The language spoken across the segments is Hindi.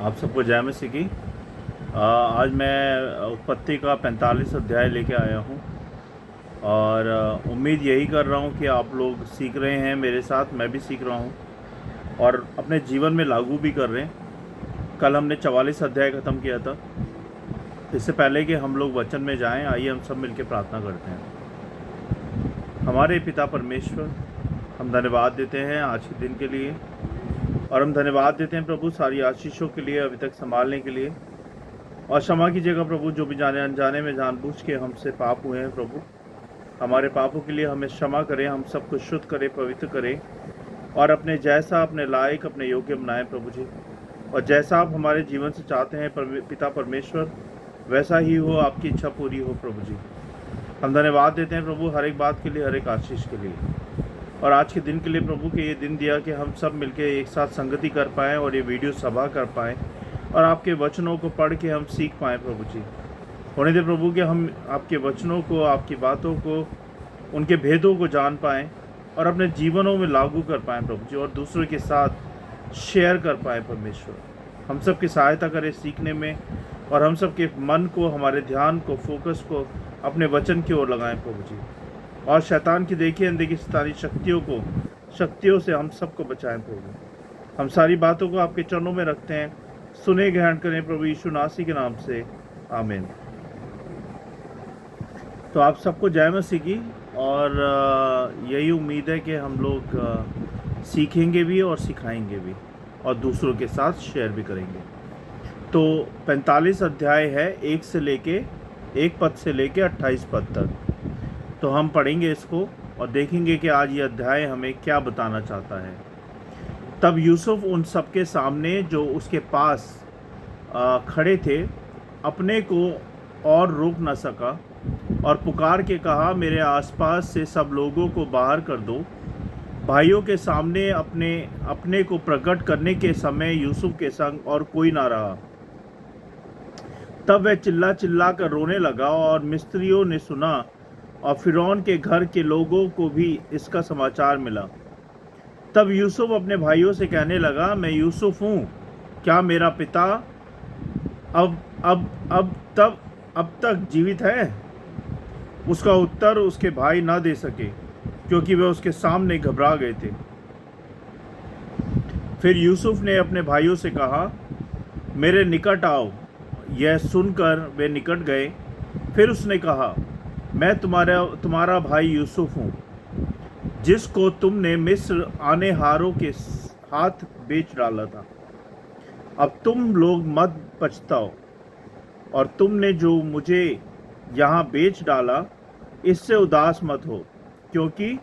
आप सबको जय मसीह की। आज मैं उत्पत्ति का 45 अध्याय लेके आया हूँ और उम्मीद यही कर रहा हूँ कि आप लोग सीख रहे हैं मेरे साथ, मैं भी सीख रहा हूँ और अपने जीवन में लागू भी कर रहे हैं। कल हमने 44 अध्याय ख़त्म किया था। इससे पहले कि हम लोग वचन में जाएं, आइए हम सब मिलकर प्रार्थना करते हैं। हमारे पिता परमेश्वर, हम धन्यवाद देते हैं आज के दिन के लिए और हम धन्यवाद देते हैं प्रभु सारी आशीषों के लिए, अभी तक संभालने के लिए। और क्षमा कीजिएगा प्रभु, जो भी जाने अनजाने में जानबूझ के हमसे पाप हुए हैं प्रभु, हमारे पापों के लिए हमें क्षमा करें, हम सबको शुद्ध करें, पवित्र करें और अपने जैसा, अपने लायक, अपने योग्य बनाएं प्रभु जी। और जैसा आप हमारे जीवन से चाहते हैं पिता परमेश्वर, वैसा ही हो, आपकी इच्छा पूरी हो प्रभु जी। हम धन्यवाद देते हैं प्रभु हर एक बात के लिए, हर एक आशीष के लिए और आज के दिन के लिए प्रभु के ये दिन दिया कि हम सब मिलकर एक साथ संगति कर पाएँ और ये वीडियो सभा कर पाएँ और आपके वचनों को पढ़ के हम सीख पाएँ प्रभु जी। होने दे प्रभु कि हम आपके वचनों को, आपकी बातों को, उनके भेदों को जान पाएँ और अपने जीवनों में लागू कर पाएँ प्रभु जी, और दूसरों के साथ शेयर कर पाएँ परमेश्वर। हम सब की सहायता करें सीखने में और हम सब के मन को, हमारे ध्यान को, फोकस को अपने वचन की ओर लगाएं प्रभु जी। और शैतान की देखी अनदेखी शैतानी शक्तियों से हम सबको बचाएं प्रभु। हम सारी बातों को आपके चरणों में रखते हैं, सुने ग्रहण करें प्रभु यीशु नासी के नाम से, आमीन। तो आप सबको जय मसीह की और यही उम्मीद है कि हम लोग सीखेंगे भी और सिखाएंगे भी और दूसरों के साथ शेयर भी करेंगे। तो 45 अध्याय है, एक पद से लेके 28 पद तक। तो हम पढ़ेंगे इसको और देखेंगे कि आज ये अध्याय हमें क्या बताना चाहता है। तब यूसुफ उन सबके सामने जो उसके पास खड़े थे, अपने को और रोक न सका और पुकार के कहा, मेरे आसपास से सब लोगों को बाहर कर दो। भाइयों के सामने अपने को प्रकट करने के समय यूसुफ के संग और कोई ना रहा। तब वह चिल्ला चिल्ला कर रोने लगा और मिस्त्रियों ने सुना और फिरौन के घर के लोगों को भी इसका समाचार मिला। तब यूसुफ अपने भाइयों से कहने लगा, मैं यूसुफ हूँ, क्या मेरा पिता अब तक जीवित है? उसका उत्तर उसके भाई ना दे सके, क्योंकि वे उसके सामने घबरा गए थे। फिर यूसुफ ने अपने भाइयों से कहा, मेरे निकट आओ। यह सुनकर वे निकट गए। फिर उसने कहा, मैं तुम्हारा भाई यूसुफ हूँ, जिसको तुमने मिस्र आने हारों के हाथ बेच डाला था। अब तुम लोग मत पछताओ और तुमने जो मुझे यहाँ बेच डाला, इससे उदास मत हो, क्योंकि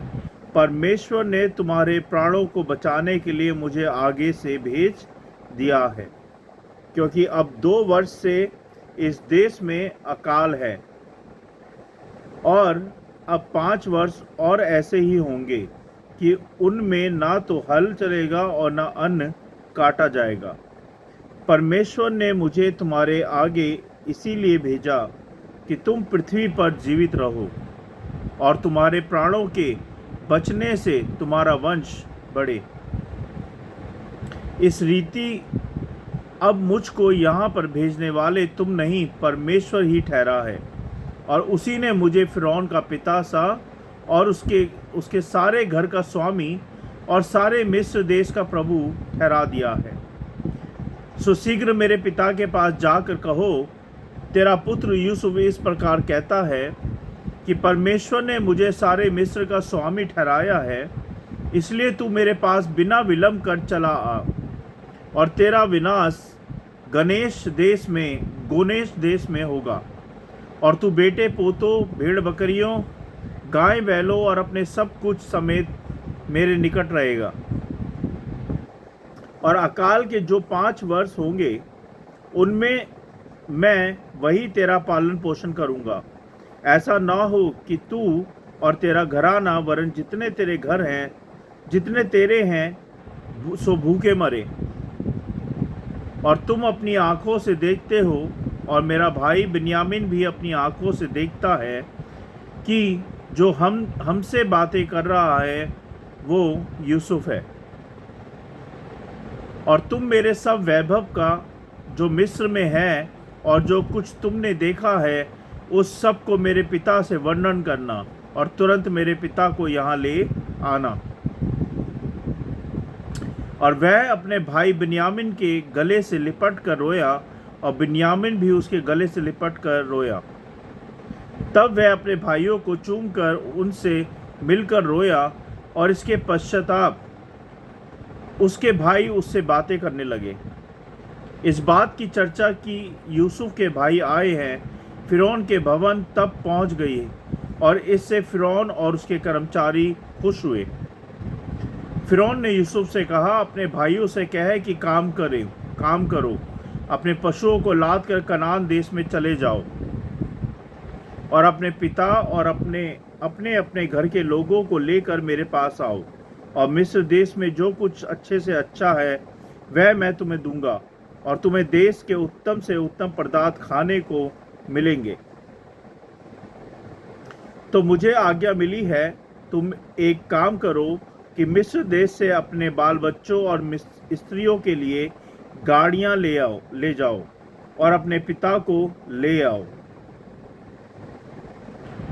परमेश्वर ने तुम्हारे प्राणों को बचाने के लिए मुझे आगे से भेज दिया है। क्योंकि अब 2 वर्ष से इस देश में अकाल है और अब 5 वर्ष और ऐसे ही होंगे कि उनमें ना तो हल चलेगा और ना अन्न काटा जाएगा। परमेश्वर ने मुझे तुम्हारे आगे इसीलिए भेजा कि तुम पृथ्वी पर जीवित रहो और तुम्हारे प्राणों के बचने से तुम्हारा वंश बढ़े। इस रीति अब मुझको यहाँ पर भेजने वाले तुम नहीं, परमेश्वर ही ठहरा है, और उसी ने मुझे फिरौन का पिता सा और उसके सारे घर का स्वामी और सारे मिस्र देश का प्रभु ठहरा दिया है। सो शीघ्र मेरे पिता के पास जाकर कहो, तेरा पुत्र यूसुफ इस प्रकार कहता है कि परमेश्वर ने मुझे सारे मिस्र का स्वामी ठहराया है, इसलिए तू मेरे पास बिना विलंब कर चला आ, और तेरा विनाश गोनेश देश में होगा, और तू बेटे पोतों, भेड़ बकरियों, गाय बैलों और अपने सब कुछ समेत मेरे निकट रहेगा। और अकाल के जो 5 वर्ष होंगे, उनमें मैं वही तेरा पालन पोषण करूंगा। ऐसा ना हो कि तू और तेरा घराना, वरन जितने तेरे घर हैं, जितने तेरे हैं, सो भूखे मरे। और तुम अपनी आंखों से देखते हो और मेरा भाई बिन्यामीन भी अपनी आंखों से देखता है कि जो हमसे बातें कर रहा है वो यूसुफ है। और तुम मेरे सब वैभव का जो मिस्र में है और जो कुछ तुमने देखा है उस सब को मेरे पिता से वर्णन करना और तुरंत मेरे पिता को यहाँ ले आना। और वह अपने भाई बिन्यामिन के गले से लिपट कर रोया और बिन्यामिन भी उसके गले से लिपट कर रोया। तब वह अपने भाइयों को चूमकर उनसे मिलकर रोया और इसके पश्चाताप उसके भाई उससे बातें करने लगे। इस बात की चर्चा की यूसुफ के भाई आए हैं, फिरौन के भवन तब पहुंच गई और इससे फिरौन और उसके कर्मचारी खुश हुए। फिरौन ने यूसुफ से कहा, अपने भाइयों से कहे कि काम करो, अपने पशुओं को लाद कर कनान देश में चले जाओ और अपने पिता और अपने अपने घर के लोगों को लेकर मेरे पास आओ, और मिस्र देश में जो कुछ अच्छे से अच्छा है वह मैं तुम्हें दूंगा और तुम्हें देश के उत्तम से उत्तम पदार्थ खाने को मिलेंगे। तो मुझे आज्ञा मिली है, तुम एक काम करो कि मिस्र देश से अपने बाल बच्चों और स्त्रियों के लिए गाड़ियां ले जाओ और अपने पिता को ले आओ,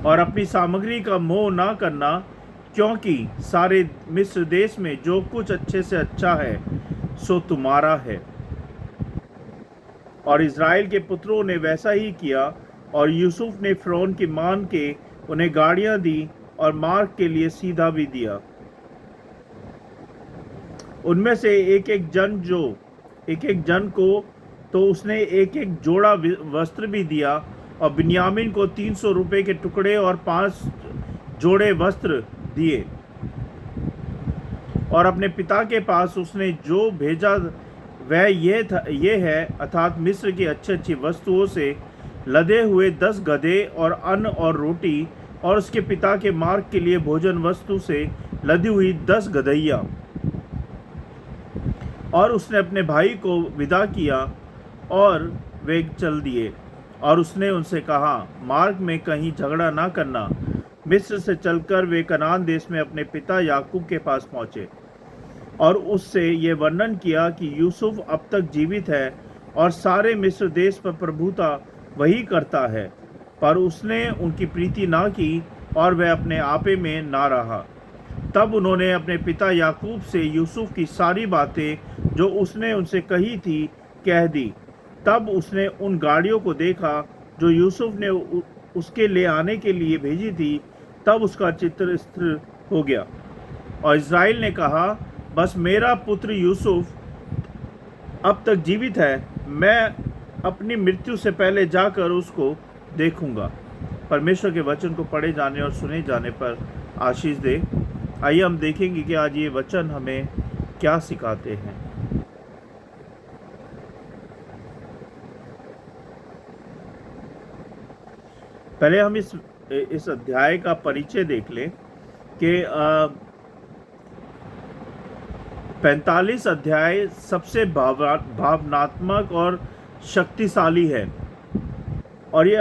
और अपनी सामग्री का मोह ना करना, क्योंकि सारे मिस्र देश में जो कुछ अच्छे से अच्छा है सो तुम्हारा है। और इज़राइल के पुत्रों ने वैसा ही किया, और यूसुफ ने फिरौन की मान के उन्हें गाड़ियां दी और मार्ग के लिए सीधा भी दिया। उनमें से एक एक जन को तो उसने एक एक जोड़ा वस्त्र भी दिया, और बिन्यामीन को 300 रुपये के टुकड़े और 5 जोड़े वस्त्र दिए। और अपने पिता के पास उसने जो भेजा वह ये है, अर्थात मिस्र की अच्छी वस्तुओं से लदे हुए 10 गधे और अन्न और रोटी, और उसके पिता के मार्ग के लिए भोजन वस्तु से लदी हुई 10 गधैया। और उसने अपने भाई को विदा किया और वे चल दिए। और उसने उनसे कहा, मार्ग में कहीं झगड़ा ना करना। मिस्र से चलकर वे कनान देश में अपने पिता याकूब के पास पहुँचे और उससे ये वर्णन किया कि यूसुफ अब तक जीवित है और सारे मिस्र देश पर प्रभुता वही करता है। पर उसने उनकी प्रीति ना की और वह अपने आपे में ना रहा। तब उन्होंने अपने पिता याकूब से यूसुफ की सारी बातें जो उसने उनसे कही थी कह दी। तब उसने उन गाड़ियों को देखा जो यूसुफ ने उसके ले आने के लिए भेजी थी। तब उसका चित्त स्थिर हो गया और इज़राइल ने कहा, बस मेरा पुत्र यूसुफ अब तक जीवित है, मैं अपनी मृत्यु से पहले जाकर उसको देखूंगा। परमेश्वर के वचन को पढ़े जाने और सुने जाने पर आशीष दे। आइए हम देखेंगे कि आज ये वचन हमें क्या सिखाते हैं। पहले हम इस अध्याय का परिचय देख लें कि 45 अध्याय सबसे भावनात्मक और शक्तिशाली है और ये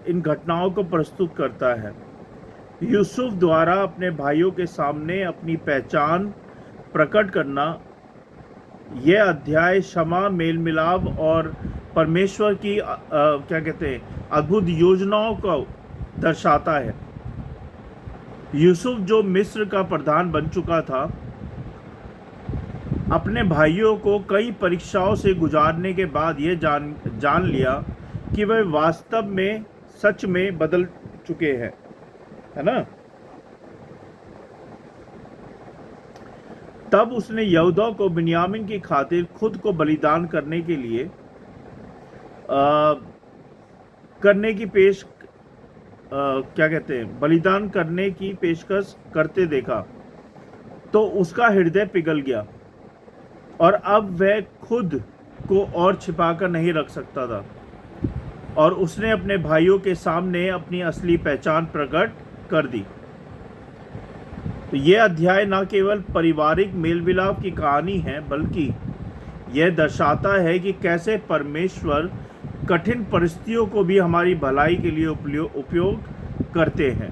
इन घटनाओं को प्रस्तुत करता है। यूसुफ द्वारा अपने भाइयों के सामने अपनी पहचान प्रकट करना। यह अध्याय क्षमा, मेल मिलाप और परमेश्वर की अद्भुत योजनाओं को दर्शाता है। यूसुफ जो मिस्र का प्रधान बन चुका था, अपने भाइयों को कई परीक्षाओं से गुजारने के बाद यह जान लिया कि वह वास्तव में सच में बदल चुके हैं, है ना। तब उसने यहूदा को बिन्यामीन की खातिर खुद को बलिदान करने के लिए बलिदान करने की पेशकश करते देखा तो उसका हृदय पिघल गया और अब वह खुद को और छिपाकर नहीं रख सकता था और उसने अपने भाइयों के सामने अपनी असली पहचान प्रकट कर दी। तो यह अध्याय न केवल पारिवारिक मेल मिलाप की कहानी है, बल्कि यह दर्शाता है कि कैसे परमेश्वर कठिन परिस्थितियों को भी हमारी भलाई के लिए उपयोग करते हैं।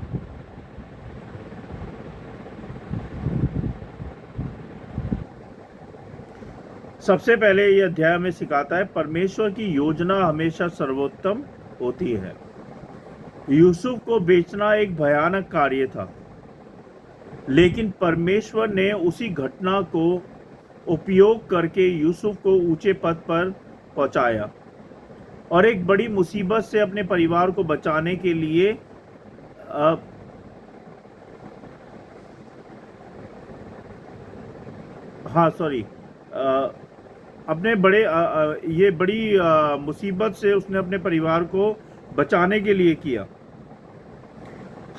सबसे पहले ये अध्याय हमें सिखाता है परमेश्वर की योजना हमेशा सर्वोत्तम होती है। यूसुफ को बेचना एक भयानक कार्य था, लेकिन परमेश्वर ने उसी घटना को उपयोग करके यूसुफ को ऊंचे पद पर पहुंचाया और एक बड़ी मुसीबत से अपने परिवार को बचाने के लिए अपने बड़े ये बड़ी मुसीबत से उसने अपने परिवार को बचाने के लिए किया।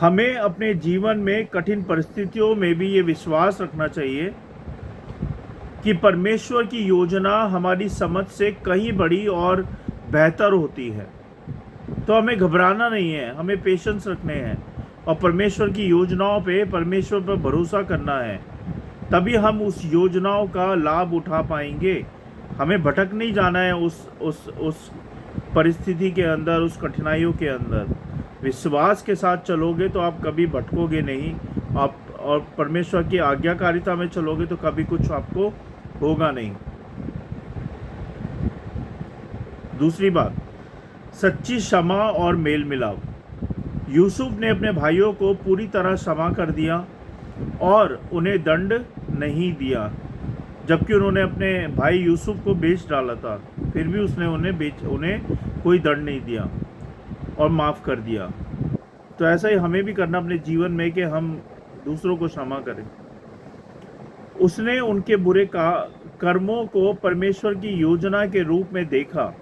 हमें अपने जीवन में कठिन परिस्थितियों में भी ये विश्वास रखना चाहिए कि परमेश्वर की योजना हमारी समझ से कहीं बड़ी और बेहतर होती है। तो हमें घबराना नहीं है, हमें पेशेंस रखने हैं और परमेश्वर की योजनाओं पे, परमेश्वर पर भरोसा करना है, तभी हम उस योजनाओं का लाभ उठा पाएंगे। हमें भटक नहीं जाना है उस परिस्थिति के अंदर, उस कठिनाइयों के अंदर। विश्वास के साथ चलोगे तो आप कभी भटकोगे नहीं, आप और परमेश्वर की आज्ञाकारिता में चलोगे तो कभी कुछ आपको होगा नहीं। दूसरी बात, सच्ची क्षमा और मेल मिलाप। यूसुफ ने अपने भाइयों को पूरी तरह क्षमा कर दिया और उन्हें दंड नहीं दिया, जबकि उन्होंने अपने भाई यूसुफ को बेच डाला था, फिर भी उसने उन्हें कोई दंड नहीं दिया और माफ़ कर दिया। तो ऐसा ही हमें भी करना अपने जीवन में कि हम दूसरों को क्षमा करें। उसने उनके बुरे कर्मों को परमेश्वर की योजना के रूप में देखा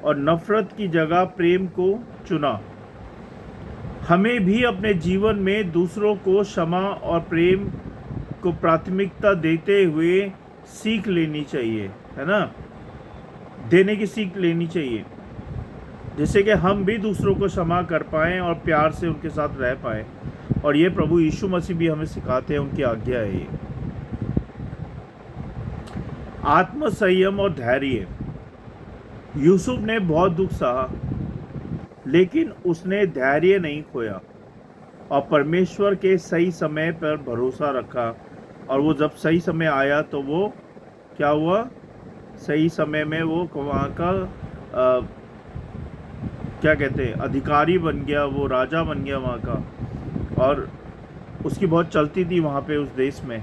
और नफरत की जगह प्रेम को चुना। हमें भी अपने जीवन में दूसरों को क्षमा और प्रेम को प्राथमिकता देते हुए सीख लेनी चाहिए, है ना, देने की सीख लेनी चाहिए, जिससे कि हम भी दूसरों को क्षमा कर पाएँ और प्यार से उनके साथ रह पाएँ। और ये प्रभु यीशु मसीह भी हमें सिखाते हैं, उनकी आज्ञा है ये। आत्म संयम और धैर्य। यूसुफ ने बहुत दुख सहा, लेकिन उसने धैर्य नहीं खोया और परमेश्वर के सही समय पर भरोसा रखा। और वो जब सही समय आया तो वो क्या हुआ, सही समय में वो वहाँ का क्या कहते हैं, अधिकारी बन गया, वो राजा बन गया वहाँ का, और उसकी बहुत चलती थी वहाँ पे उस देश में।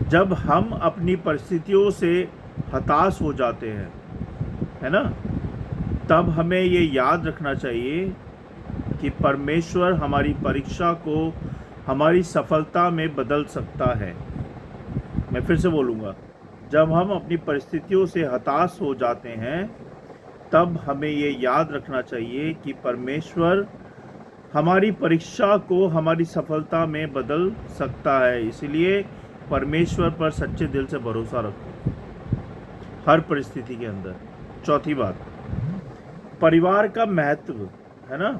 जब हम अपनी परिस्थितियों से हताश हो जाते हैं, है ना, तब हमें ये याद रखना चाहिए कि परमेश्वर हमारी परीक्षा को हमारी सफलता में बदल सकता है। मैं फिर से बोलूँगा, जब हम अपनी परिस्थितियों से हताश हो जाते हैं, तब हमें ये याद रखना चाहिए कि परमेश्वर हमारी परीक्षा को हमारी सफलता में बदल सकता है। इसलिए परमेश्वर पर सच्चे दिल से भरोसा रखो हर परिस्थिति के अंदर। चौथी बात, परिवार का महत्व, है ना।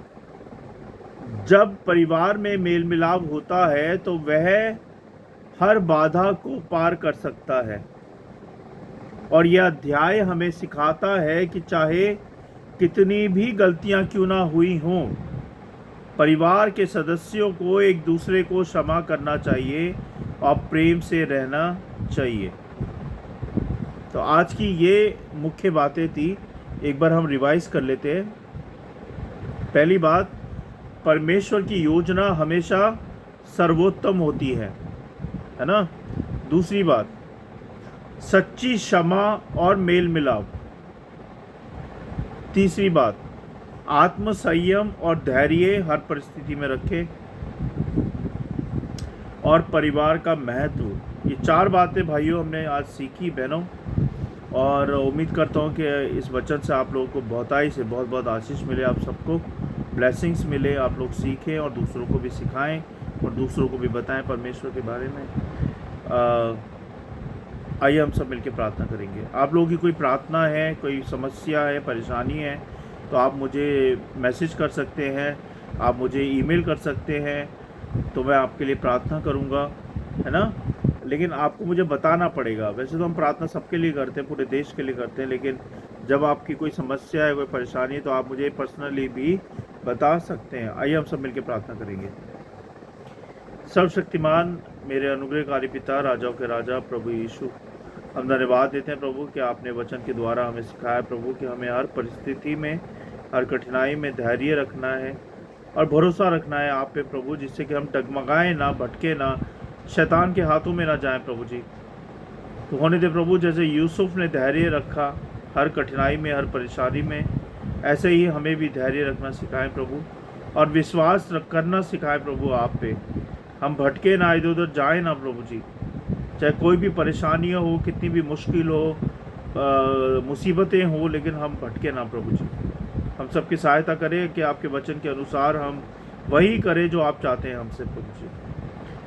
जब परिवार में मेल मिलाप होता है तो वह हर बाधा को पार कर सकता है। और यह अध्याय हमें सिखाता है कि चाहे कितनी भी गलतियां क्यों ना हुई हों, परिवार के सदस्यों को एक दूसरे को क्षमा करना चाहिए और प्रेम से रहना चाहिए। तो आज की ये मुख्य बातें थी, एक बार हम रिवाइज कर लेते हैं। पहली बात, परमेश्वर की योजना हमेशा सर्वोत्तम होती है ना। दूसरी बात, सच्ची क्षमा और मेल मिलाप। तीसरी बात, आत्म संयम और धैर्य हर परिस्थिति में रखें। और परिवार का महत्व। ये चार बातें भाइयों हमने आज सीखी बहनों, और उम्मीद करता हूँ कि इस वचन से आप लोगों को बहुताई से बहुत बहुत आशीष मिले, आप सबको ब्लेसिंग्स मिले, आप लोग सीखें और दूसरों को भी सिखाएं और दूसरों को भी बताएं परमेश्वर के बारे में। आइए हम सब मिलकर प्रार्थना करेंगे। आप लोगों की कोई प्रार्थना है, कोई समस्या है, परेशानी है, तो आप मुझे मैसेज कर सकते हैं, आप मुझे ईमेल कर सकते हैं, तो मैं आपके लिए प्रार्थना करूंगा, है ना। लेकिन आपको मुझे बताना पड़ेगा। वैसे तो हम प्रार्थना सबके लिए करते हैं, पूरे देश के लिए करते हैं, लेकिन जब आपकी कोई समस्या है, कोई परेशानी है, तो आप मुझे पर्सनली भी बता सकते हैं। आइए हम सब मिलकर प्रार्थना करेंगे। सर्वशक्तिमान मेरे अनुग्रहकारी पिता, राजाओं के राजा प्रभु यीशु, हम धन्यवाद देते हैं प्रभु कि आपने वचन के द्वारा हमें सिखाया प्रभु कि हमें हर परिस्थिति में, हर कठिनाई में धैर्य रखना है और भरोसा रखना है आप पे प्रभु, जिससे कि हम डगमगाएं ना, भटके ना, शैतान के हाथों में ना जाएं प्रभु जी। तो होने दे प्रभु, जैसे यूसुफ ने धैर्य रखा हर कठिनाई में, हर परेशानी में, ऐसे ही हमें भी धैर्य रखना सिखाएं प्रभु और विश्वास करना सिखाएं प्रभु आप पे। हम भटके ना, इधर उधर जाए ना प्रभु जी। चाहे कोई भी परेशानियाँ हो, कितनी भी मुश्किल हो, मुसीबतें हो, लेकिन हम भटके ना प्रभु जी। हम सबकी सहायता करें कि आपके वचन के अनुसार हम वही करें जो आप चाहते हैं हमसे प्रभु जी।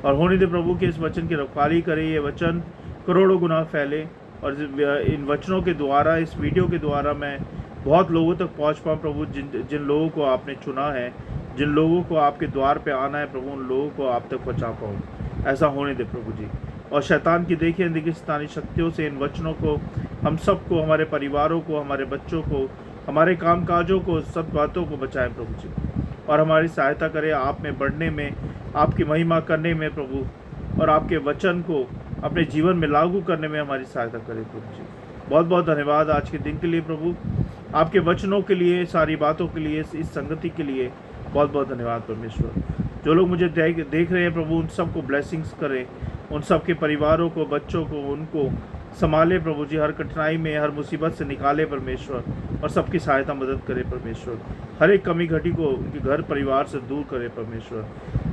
और होने दे प्रभु कि इस वचन की रखवाली करें, ये वचन करोड़ों गुना फैले और इन वचनों के द्वारा, इस वीडियो के द्वारा मैं बहुत लोगों तक पहुंच पाऊँ प्रभु। जिन लोगों को आपने चुना है, जिन लोगों को आपके द्वार पे आना है प्रभु, उन लोगों को आप तक पहुँचा पाऊँ। ऐसा होने दे प्रभु जी। और शैतान की देखिए अनदेखी शैतानी शक्तियों से इन वचनों को, हम सबको, हमारे परिवारों को, हमारे बच्चों को, हमारे कामकाजों को, सब बातों को बचाएं प्रभु जी। और हमारी सहायता करें आप में बढ़ने में, आपकी महिमा करने में प्रभु, और आपके वचन को अपने जीवन में लागू करने में हमारी सहायता करें प्रभु जी। बहुत बहुत धन्यवाद आज के दिन के लिए प्रभु, आपके वचनों के लिए, सारी बातों के लिए, इस संगति के लिए बहुत बहुत धन्यवाद परमेश्वर। जो लोग मुझे देख रहे हैं प्रभु, उन सबको ब्लेसिंग्स करें, उन सब के परिवारों को, बच्चों को, उनको संभाले प्रभु जी। हर कठिनाई में, हर मुसीबत से निकाले परमेश्वर, और सबकी सहायता मदद करे परमेश्वर। हर एक कमी घटी को उनके घर परिवार से दूर करे परमेश्वर।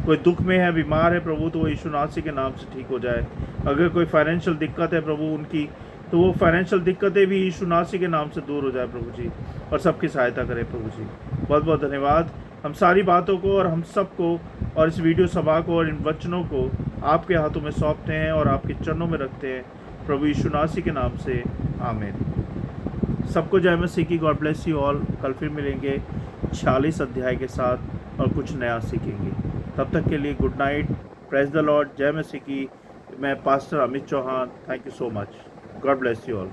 कोई दुख में है, बीमार है प्रभु, तो वो यीशु नासरी के नाम से ठीक हो जाए। अगर कोई फाइनेंशियल दिक्कत है प्रभु उनकी, तो वो फाइनेंशियल दिक्कतें भी यीशु नासरी के नाम से दूर हो जाए प्रभु जी, और सबकी सहायता करे प्रभु जी। बहुत बहुत धन्यवाद। हम सारी बातों को और हम सबको और इस वीडियो सभा को और इन वचनों को आपके हाथों में सौंपते हैं और आपके चरणों में रखते हैं प्रभु यीशु नासरी के नाम से, आमीन। सबको जय मसीह की। God bless you all. कल फिर मिलेंगे 46 अध्याय के साथ और कुछ नया सीखेंगे। तब तक के लिए good night, praise the lord, जय मसीह की। मैं pastor Amit Chauhan, thank you so much. God bless you all.